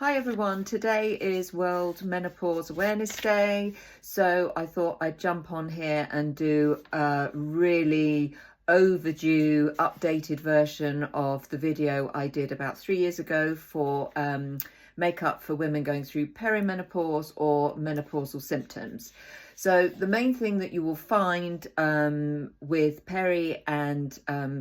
Hi everyone, today is World Menopause Awareness Day, so I thought I'd jump on here and do a really overdue updated version of the video I did about 3 years ago for makeup for women going through perimenopause or menopausal symptoms. So the main thing that you will find with peri and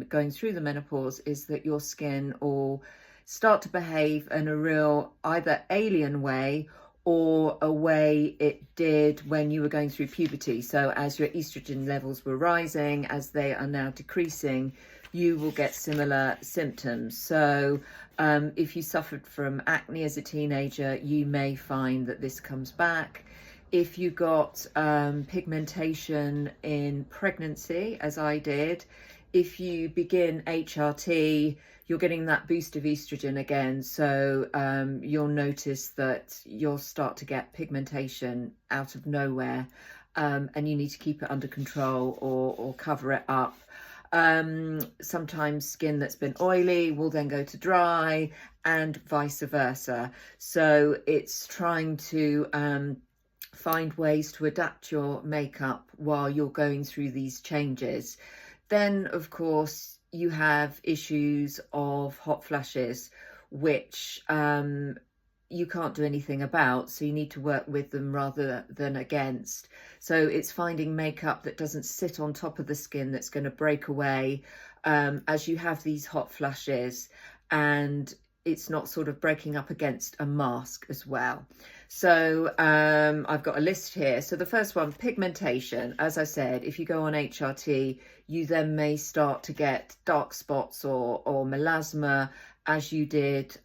going through the menopause is that your skin will start to behave in a real either alien way or a way it did when you were going through puberty. So as your estrogen levels were rising, as they are now decreasing, you will get similar symptoms. So if you suffered from acne as a teenager, you may find that this comes back. If you got pigmentation in pregnancy, as I did, if you begin HRT, you're getting that boost of estrogen again. So you'll notice that you'll start to get pigmentation out of nowhere, and you need to keep it under control or cover it up. Sometimes skin that's been oily will then go to dry and vice versa. So it's trying to find ways to adapt your makeup while you're going through these changes. Then, of course, you have issues of hot flashes, which you can't do anything about, so you need to work with them rather than against. So it's finding makeup that doesn't sit on top of the skin, that's going to break away as you have these hot flashes, and it's not sort of breaking up against a mask as well. So I've got a list here. So the first one, pigmentation. As I said, if you go on HRT, you then may start to get dark spots or melasma as you did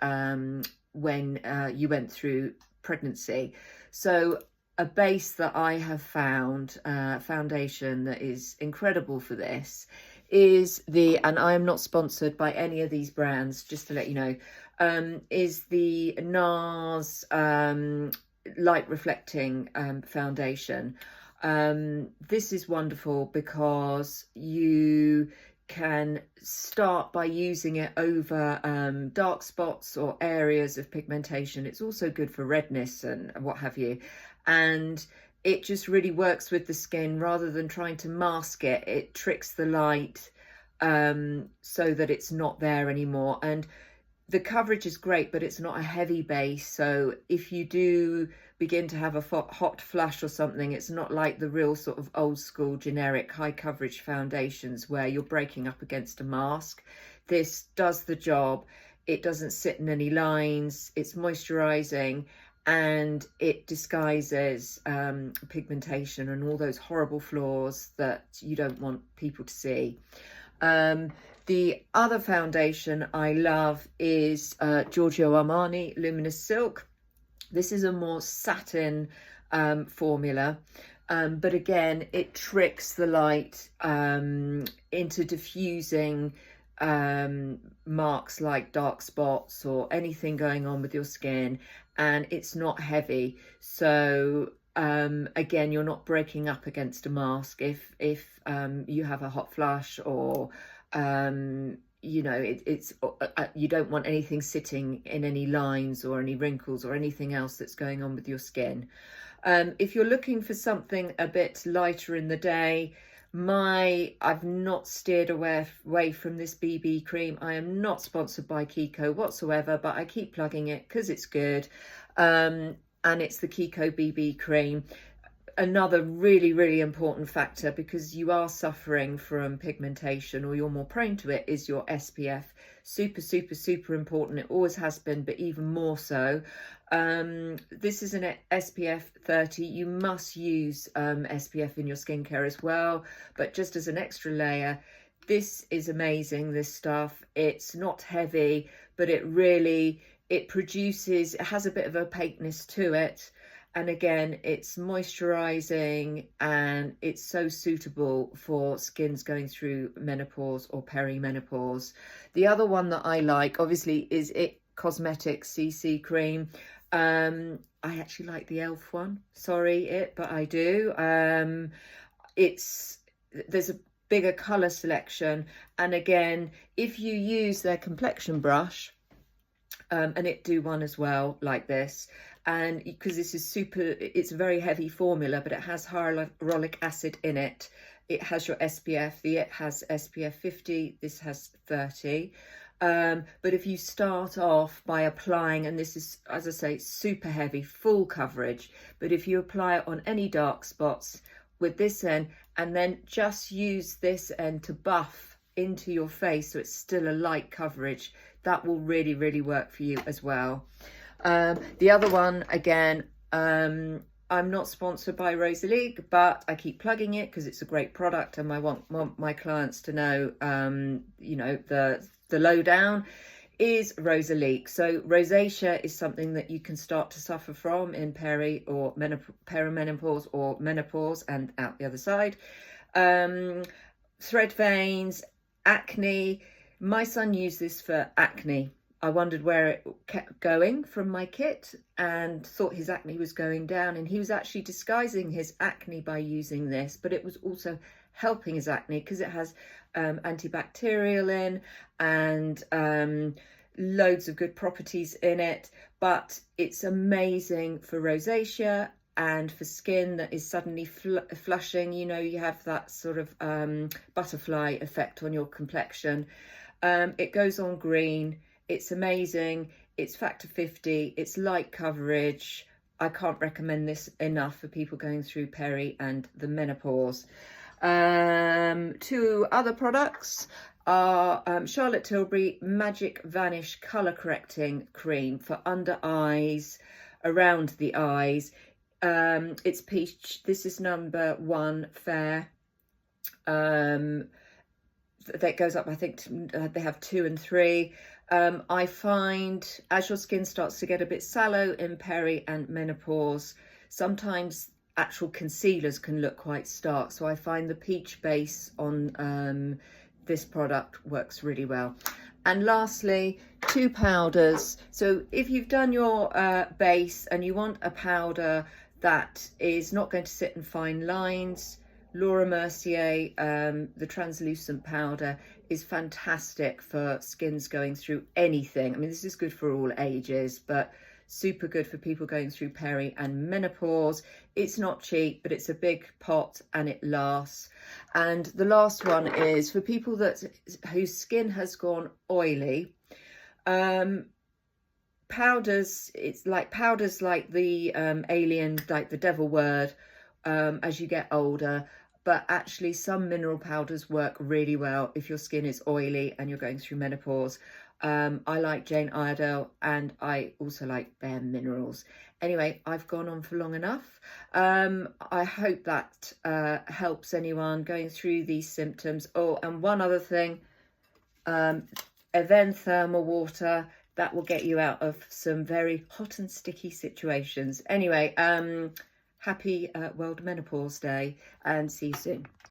when you went through pregnancy. So a base that I have found, foundation that is incredible for this, is and I am not sponsored by any of these brands, just to let you know, is the NARS light reflecting foundation. This is wonderful because you can start by using it over dark spots or areas of pigmentation. It's also good for redness and what have you, and it just really works with the skin rather than trying to mask it. It tricks the light so that it's not there anymore. And the coverage is great, but it's not a heavy base. So if you do begin to have a hot flash or something, it's not like the real sort of old school generic high coverage foundations where you're breaking up against a mask. This does the job. It doesn't sit in any lines. It's moisturizing, and it disguises pigmentation and all those horrible flaws that you don't want people to see. The other foundation I love is Giorgio Armani Luminous Silk. This is a more satin formula, but again, it tricks the light into diffusing marks like dark spots or anything going on with your skin, and it's not heavy. So again, you're not breaking up against a mask if you have a hot flush or you know, it's you don't want anything sitting in any lines or any wrinkles or anything else that's going on with your skin. If you're looking for something a bit lighter in the day, I've not steered away from this BB cream. I am not sponsored by Kiko whatsoever, but I keep plugging it because it's good. And it's the Kiko BB cream. Another really, really important factor, because you are suffering from pigmentation or you're more prone to it, is your SPF. Super, super, super important. It always has been, but even more so. This is an SPF 30. You must use SPF in your skincare as well, but just as an extra layer, this is amazing, this stuff. It's not heavy, but it has a bit of opaqueness to it. And again, it's moisturizing, and it's so suitable for skins going through menopause or perimenopause. The other one that I like, obviously, is It Cosmetics CC cream. I actually like the e.l.f. one. Sorry, but I do. There's a bigger color selection, and again, if you use their complexion brush, and it do one as well like this. And because this is it's a very heavy formula, but it has hyaluronic acid in it. It has your SPF. It has SPF 50. This has 30. But if you start off by applying, and this is, as I say, super heavy, full coverage, but if you apply it on any dark spots with this end, and then just use this end to buff into your face so it's still a light coverage, that will really, really work for you as well. The other one, again, I'm not sponsored by Rosalique, but I keep plugging it because it's a great product, and I want my clients to know, you know, the lowdown is Rosalique. So rosacea is something that you can start to suffer from in perimenopause or menopause and out the other side. Thread veins, acne. My son used this for acne. I wondered where it kept going from my kit and thought his acne was going down, and he was actually disguising his acne by using this, but it was also helping his acne because it has antibacterial in and loads of good properties in it. But it's amazing for rosacea and for skin that is suddenly flushing. You know, you have that sort of butterfly effect on your complexion. It goes on green. It's amazing. It's factor 50. It's light coverage. I can't recommend this enough for people going through peri and the menopause. Two other products are Charlotte Tilbury Magic Vanish Colour Correcting Cream for under eyes, around the eyes. It's peach. This is number 1 fair. That goes up, I think, they have 2 and 3. I find as your skin starts to get a bit sallow in peri and menopause, sometimes actual concealers can look quite stark. So I find the peach base on this product works really well. And lastly, 2 powders. So if you've done your base and you want a powder that is not going to sit in fine lines, Laura Mercier, the translucent powder, is fantastic for skins going through anything. I mean, this is good for all ages, but super good for people going through peri and menopause. It's not cheap, but it's a big pot and it lasts. And the last one is for people whose skin has gone oily. Powders, it's like powders like the alien, like the devil word, as you get older. But actually some mineral powders work really well if your skin is oily and you're going through menopause. I like Jane Iredale, and I also like Bare Minerals. Anyway, I've gone on for long enough. I hope that helps anyone going through these symptoms. Oh, and one other thing, Even thermal water, that will get you out of some very hot and sticky situations. Anyway, happy World Menopause Day, and see you soon.